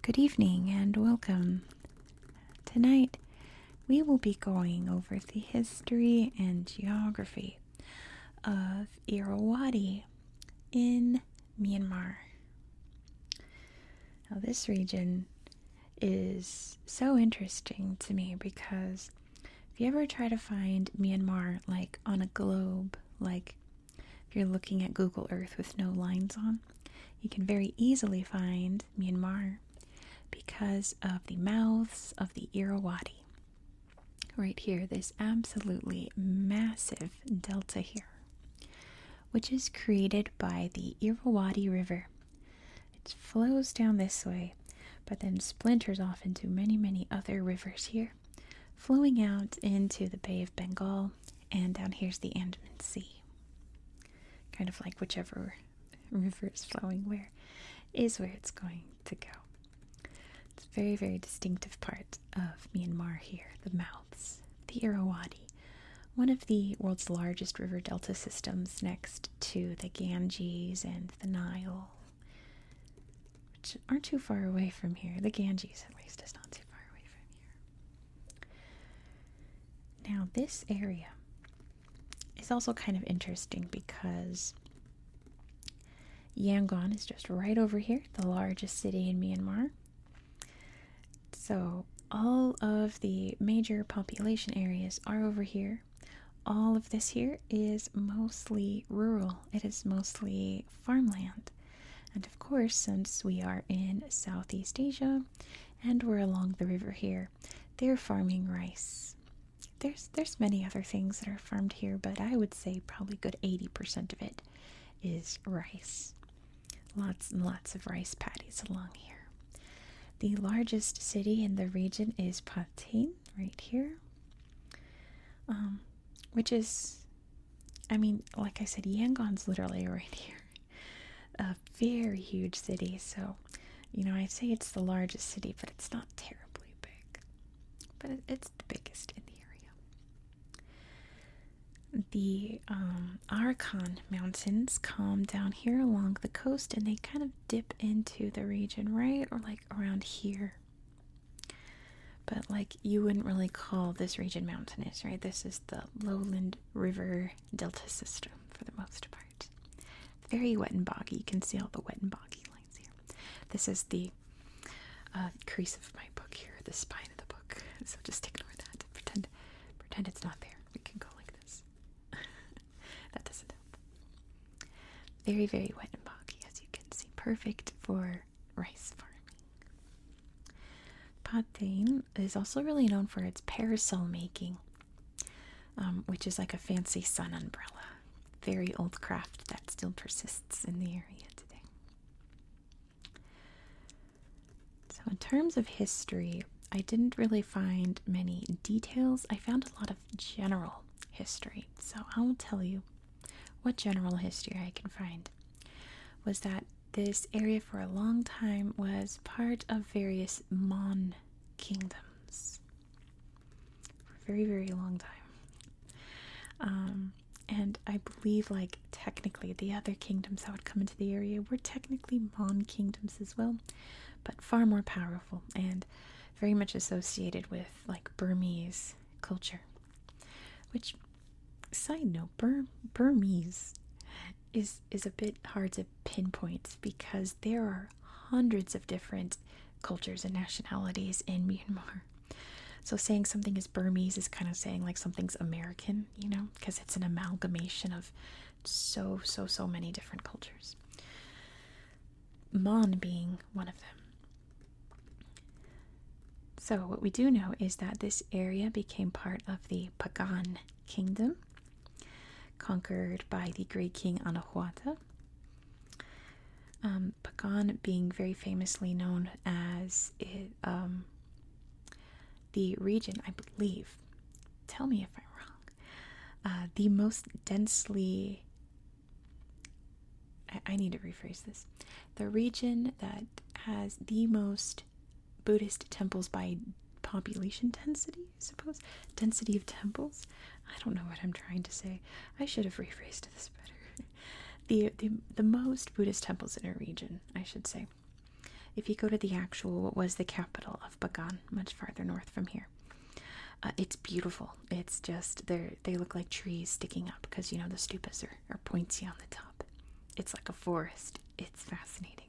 Good evening and welcome. Tonight we will be going over the history and geography of Ayeyarwady in Myanmar. Now, this region is so interesting to me because if you ever try to find Myanmar like on a globe, like if you're looking at Google Earth with no lines on, you can very easily find Myanmar because of the mouths of the Ayeyarwady. Right here, this absolutely massive delta here, which is created by the Ayeyarwady River. It flows down this way, but then splinters off into many, many other rivers here, flowing out into the Bay of Bengal, and down here's the Andaman Sea. Kind of like whichever river is flowing where is where it's going to go. It's a very, very distinctive part of Myanmar here, the mouths, the Ayeyarwady, one of the world's largest river delta systems next to the Ganges and the Nile, which aren't too far away from here. The Ganges, at least, is not too far away from here. Now, this area is also kind of interesting because Yangon is just right over here, the largest city in Myanmar. So all of the major population areas are over here. All of this here is mostly rural. It is mostly farmland. And of course, since we are in Southeast Asia and we're along the river here, they're farming rice. There's many other things that are farmed here, but I would say probably good 80% of it is rice. Lots and lots of rice paddies along here. The largest city in the region is Patin, right here, which is, like I said, Yangon's literally right here. A very huge city, so, I'd say it's the largest city, but it's not terribly big. But it's the biggest in the area. The Arakan Mountains come down here along the coast, and they kind of dip into the region, right? Or like around here. But like you wouldn't really call this region mountainous, right? This is the lowland river delta system for the most part. Very wet and boggy. You can see all the wet and boggy lines here. This is the crease of my book here, the spine of the book. So just ignore that. Pretend it's not there. We can go like this. That doesn't help. Very, very wet and boggy, as you can see. Perfect for rice farming. Patin is also really known for its parasol making, which is like a fancy sun umbrella. Very old craft that still persists in the area today. So in terms of history, I didn't really find many details. I found a lot of general history. So I will tell you what general history I can find was that this area for a long time was part of various Mon kingdoms. For a very, very long time. And I believe, like, technically the other kingdoms that would come into the area were technically Mon kingdoms as well, but far more powerful and very much associated with, like, Burmese culture. Which, side note, Burmese is a bit hard to pinpoint because there are hundreds of different cultures and nationalities in Myanmar. So saying something is Burmese is kind of saying like something's American, because it's an amalgamation of so many different cultures. Mon being one of them. So what we do know is that this area became part of the Pagan kingdom, conquered by the great king Anahuata. Pagan being very famously known as the region, I believe, tell me if I'm wrong, the most densely, I need to rephrase this, the region that has the most Buddhist temples by population density, I suppose, density of temples. I don't know what I'm trying to say. I should have rephrased this better. The most Buddhist temples in a region, I should say, if you go to the actual, what was the capital of Bagan, much farther north from here, it's beautiful. It's just, they look like trees sticking up because, you know, the stupas are pointy on the top. It's like a forest. It's fascinating.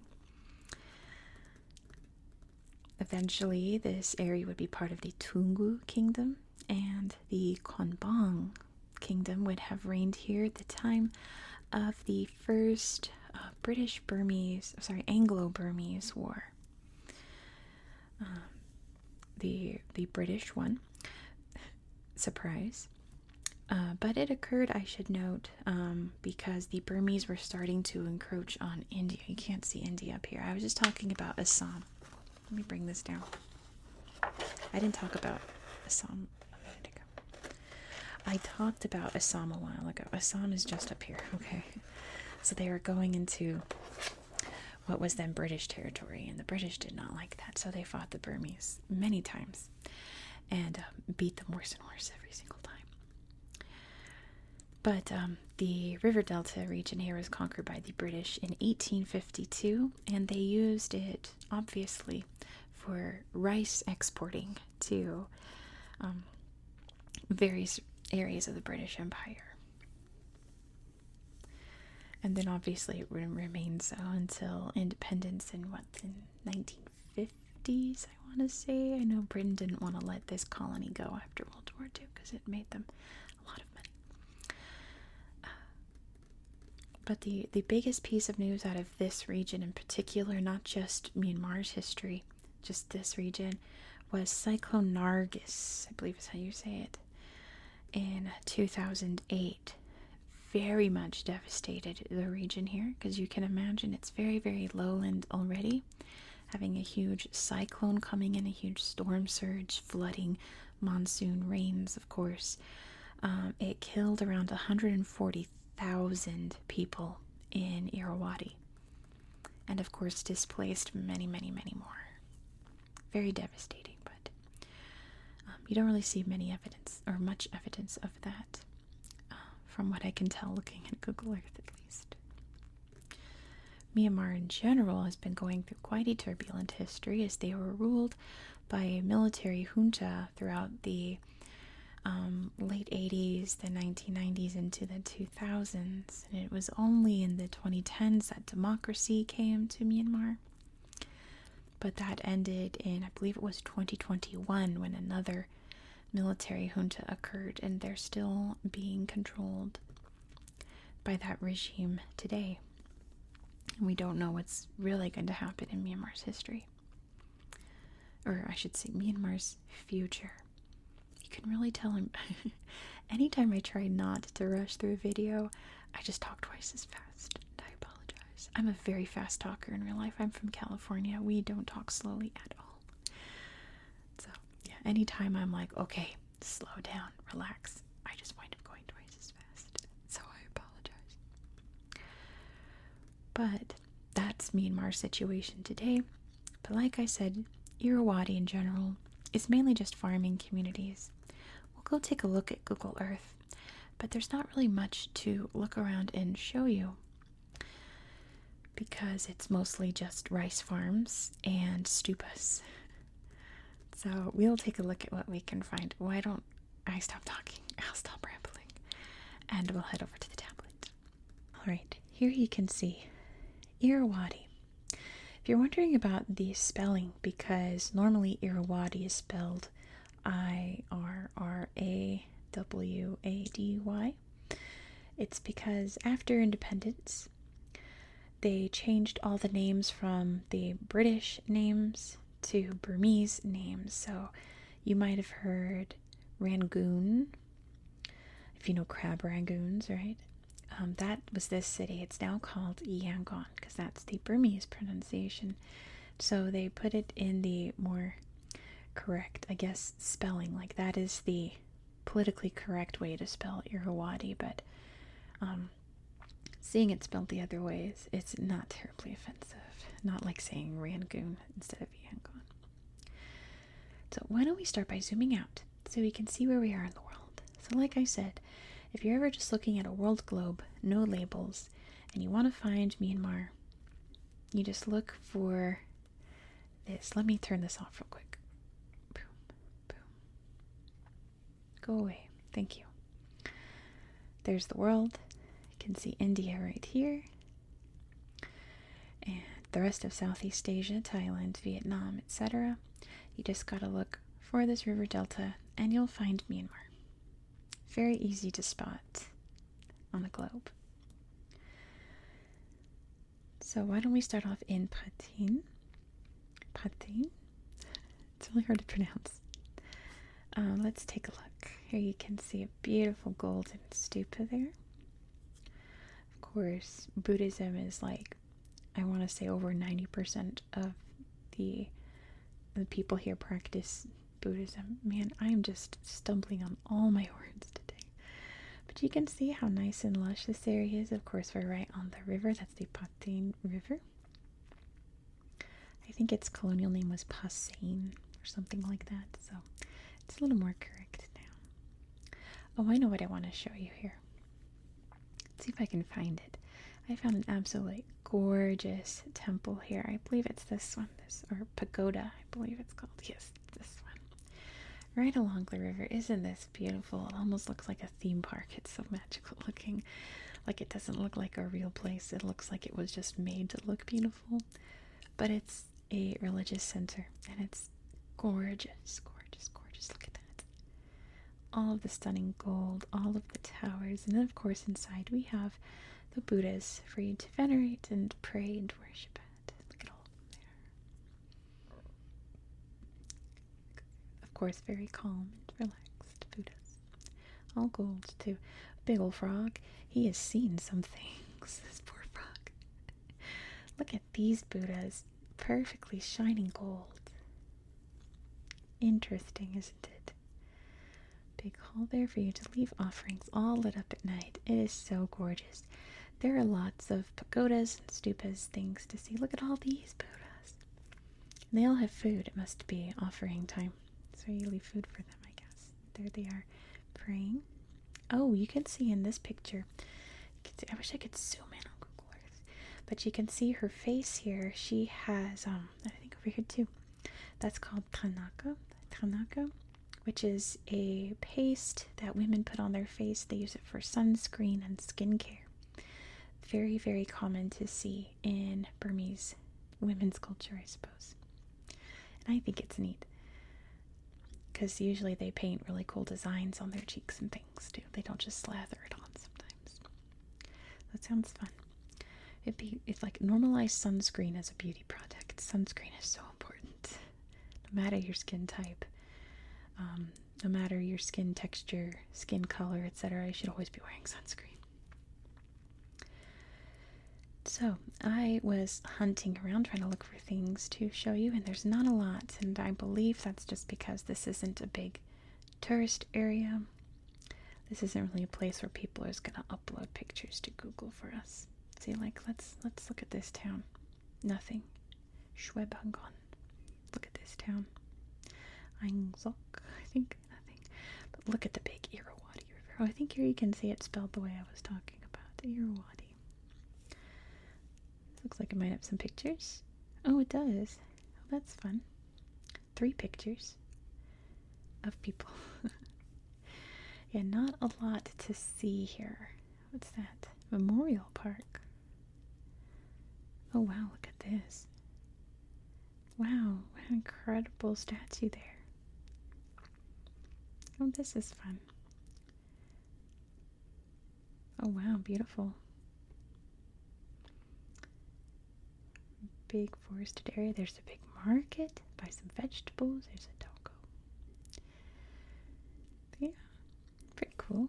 Eventually, this area would be part of the Tungu Kingdom, and the Konbang Kingdom would have reigned here at the time of the first Anglo-Burmese War. The British one. Surprise. But it occurred, I should note, because the Burmese were starting to encroach on India. You can't see India up here. I was just talking about Assam. Let me bring this down. I didn't talk about Assam a minute ago. I talked about Assam a while ago. Assam is just up here, okay? So they were going into what was then British territory, and the British did not like that, so they fought the Burmese many times and beat them worse and worse every single time. But the River Delta region here was conquered by the British in 1852, and they used it, obviously, for rice exporting to various areas of the British Empire. And then obviously it remained so until independence in the 1950s, I want to say. I know Britain didn't want to let this colony go after World War II because it made them a lot of money. But the biggest piece of news out of this region in particular, not just Myanmar's history, just this region, was Cyclone Nargis, I believe is how you say it, in 2008. Very much devastated the region here, because you can imagine it's very, very lowland already, having a huge cyclone coming in, a huge storm surge, flooding, monsoon rains, of course. It killed around 140,000 people in Ayeyarwady, and of course displaced many, many, many more. Very devastating, but you don't really see many evidence, or much evidence of that, from what I can tell looking at Google Earth at least. Myanmar in general has been going through quite a turbulent history, as they were ruled by a military junta throughout the late 80s, the 1990s, into the 2000s, and it was only in the 2010s that democracy came to Myanmar. But that ended in, I believe it was 2021, when another military junta occurred, and they're still being controlled by that regime today. And we don't know what's really going to happen in Myanmar's history, or I should say Myanmar's future. You can really tell him. Anytime I try not to rush through a video, I just talk twice as fast. I apologize. I'm a very fast talker in real life. I'm from California. We don't talk slowly at all. So yeah, anytime I'm like, okay, slow down, relax, I just wind up going twice as fast. So I apologize. But that's Myanmar's situation today. But like I said, Ayeyarwady in general is mainly just farming communities. We'll go take a look at Google Earth, but there's not really much to look around and show you, because it's mostly just rice farms and stupas. So we'll take a look at what we can find. Why don't I stop talking? I'll stop rambling, and we'll head over to the tablet. Alright, here you can see Ayeyarwady. If you're wondering about the spelling, because normally Ayeyarwady is spelled Irrawady, it's because after independence, they changed all the names from the British names to Burmese names. So you might have heard Rangoon, if you know crab rangoons, right? That was this city. It's now called Yangon, because that's the Burmese pronunciation. So they put it in the more correct, I guess, spelling. Like, that is the politically correct way to spell Ayeyarwady, but seeing it spelled the other way, it's not terribly offensive. Not like saying Rangoon instead of Yangon. So why don't we start by zooming out so we can see where we are in the world. So like I said, if you're ever just looking at a world globe, no labels, and you want to find Myanmar, you just look for this. Let me turn this off real quick. Boom, boom. Go away. Thank you. There's the world. You can see India right here. And the rest of Southeast Asia, Thailand, Vietnam, etc. You just gotta look for this river delta and you'll find Myanmar. Very easy to spot on a globe. So why don't we start off in Patin? Patin? It's really hard to pronounce. Let's take a look. Here you can see a beautiful golden stupa there. Of course, Buddhism is like, I want to say over 90% of the people here practice Buddhism. Man, I'm just stumbling on all my words today. But you can see how nice and lush this area is. Of course, we're right on the river. That's the Patin River. I think its colonial name was Pasain or something like that. So it's a little more correct now. Oh, I know what I want to show you here. Let's see if I can find it. I found an absolutely gorgeous temple here. I believe it's this one, or pagoda, I believe it's called. Yes, this one. Right along the river. Isn't this beautiful? It almost looks like a theme park. It's so magical looking. Like it doesn't look like a real place. It looks like it was just made to look beautiful. But it's a religious center, and it's gorgeous, gorgeous, gorgeous. Look at that. All of the stunning gold, all of the towers, and then of course inside we have the Buddhas for you to venerate and pray and worship at. Look at all of them there. Of course, very calm and relaxed Buddhas. All gold too. Big old frog. He has seen some things, this poor frog. Look at these Buddhas. Perfectly shining gold. Interesting, isn't it? Big hall there for you to leave offerings, all lit up at night. It is so gorgeous. There are lots of pagodas and stupas, things to see. Look at all these Buddhas. And they all have food. It must be offering time. So you leave food for them, I guess. There they are praying. Oh, you can see in this picture. I wish I could zoom in on Google Earth. But you can see her face here. She has, I think over here too. That's called Tanaka. Tanaka, which is a paste that women put on their face. They use it for sunscreen and skincare. Very, very common to see in Burmese women's culture, I suppose. And I think it's neat. Because usually they paint really cool designs on their cheeks and things too. They don't just slather it on sometimes. That sounds fun. It's like normalize sunscreen as a beauty product. Sunscreen is so important. No matter your skin type, no matter your skin texture, skin color, etc., you should always be wearing sunscreen. So, I was hunting around trying to look for things to show you, and there's not a lot, and I believe that's just because this isn't a big tourist area. This isn't really a place where people are just going to upload pictures to Google for us. See, like, let's look at this town. Nothing. Shwebangon. Look at this town. Aingzok, I think, nothing. But look at the big Ayeyarwady River. Oh, I think here you can see it spelled the way I was talking about. Ayeyarwady. Looks like it might have some pictures. Oh, it does. Oh, that's fun. 3 pictures of people. Yeah, not a lot to see here. What's that? Memorial Park. Oh, wow, look at this. Wow, what an incredible statue there. Oh, this is fun. Oh, wow, beautiful. Big forested area. There's a big market. Buy some vegetables. There's a doggo. Yeah, pretty cool.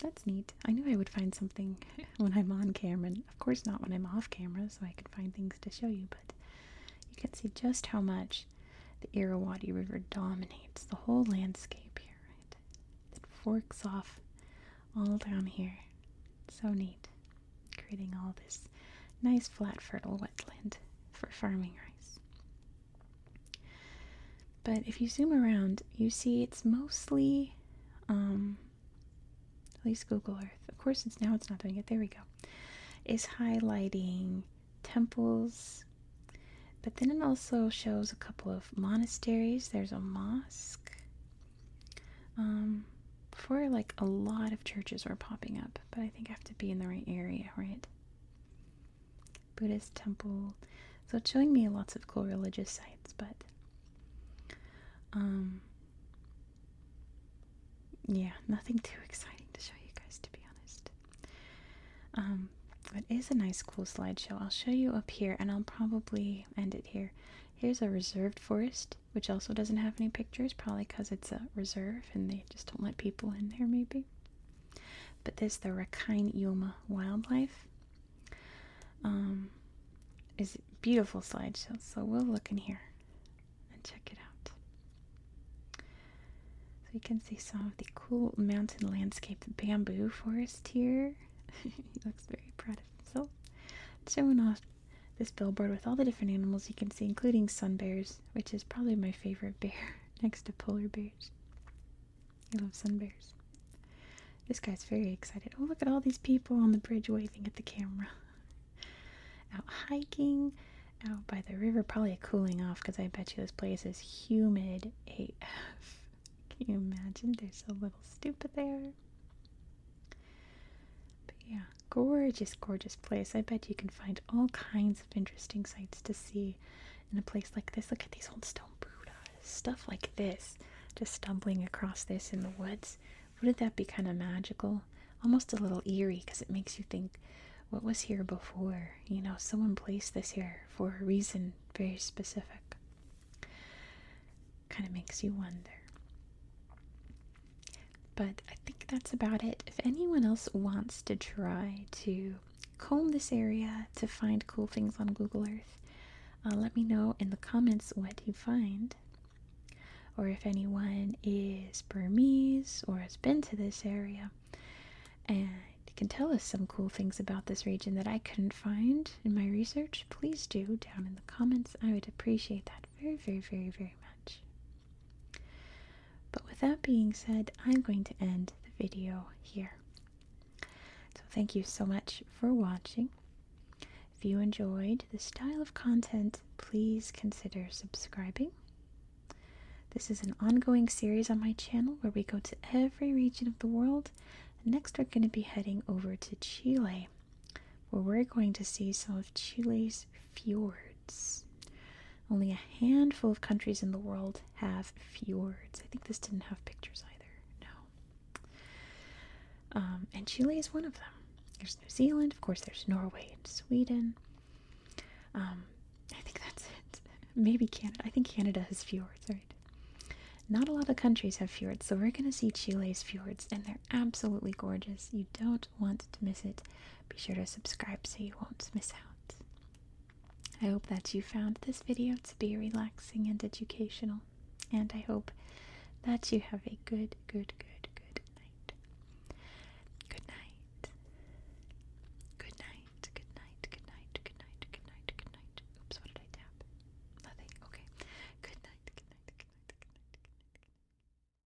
That's neat. I knew I would find something when I'm on camera, and of course not when I'm off camera, so I could find things to show you, but you can see just how much the Ayeyarwady River dominates the whole landscape here, right? It forks off all down here. So neat. Creating all this nice flat fertile wetland for farming rice. But if you zoom around, you see it's mostly, at least Google Earth, of course it's not doing it, there we go, is highlighting temples But then it also shows a couple of monasteries. There's a mosque. Before, like, a lot of churches were popping up, but I think I have to be in the right area, right? Buddhist temple. So it's showing me lots of cool religious sites, but yeah, nothing too exciting to show you guys, to be honest. It is a nice, cool slideshow. I'll show you up here, and I'll probably end it here. Here's a reserved forest, which also doesn't have any pictures, probably because it's a reserve and they just don't let people in there, maybe. But this, the Rakhine Yoma Wildlife, is a beautiful slideshow, so we'll look in here and check it out. So you can see some of the cool mountain landscape bamboo forest here. He looks very proud of himself. It's showing off this billboard with all the different animals you can see, including sun bears, which is probably my favorite bear next to polar bears. I love sun bears. This guy's very excited. Oh, look at all these people on the bridge waving at the camera. Out hiking, out by the river, probably cooling off because I bet you this place is humid AF. Can you imagine? There's a little stupa there. But yeah, gorgeous, gorgeous place. I bet you can find all kinds of interesting sights to see in a place like this. Look at these old stone Buddhas. Stuff like this. Just stumbling across this in the woods. Wouldn't that be kind of magical? Almost a little eerie because it makes you think, what was here before? You know, someone placed this here for a reason very specific. Kind of makes you wonder. But I think that's about it. If anyone else wants to try to comb this area to find cool things on Google Earth, let me know in the comments what you find. Or if anyone is Burmese or has been to this area and can tell us some cool things about this region that I couldn't find in my research, please do down in the comments. I would appreciate that very, very, very, very much. But with that being said, I'm going to end the video here. So thank you so much for watching. If you enjoyed this style of content, please consider subscribing. This is an ongoing series on my channel where we go to every region of the world. Next, we're going to be heading over to Chile, where we're going to see some of Chile's fjords. Only a handful of countries in the world have fjords. I think this didn't have pictures either. No. And Chile is one of them. There's New Zealand. Of course, there's Norway and Sweden. I think that's it. Maybe Canada. I think Canada has fjords, right? Not a lot of countries have fjords, so we're going to see Chile's fjords, and they're absolutely gorgeous. You don't want to miss it. Be sure to subscribe so you won't miss out. I hope that you found this video to be relaxing and educational, and I hope that you have a good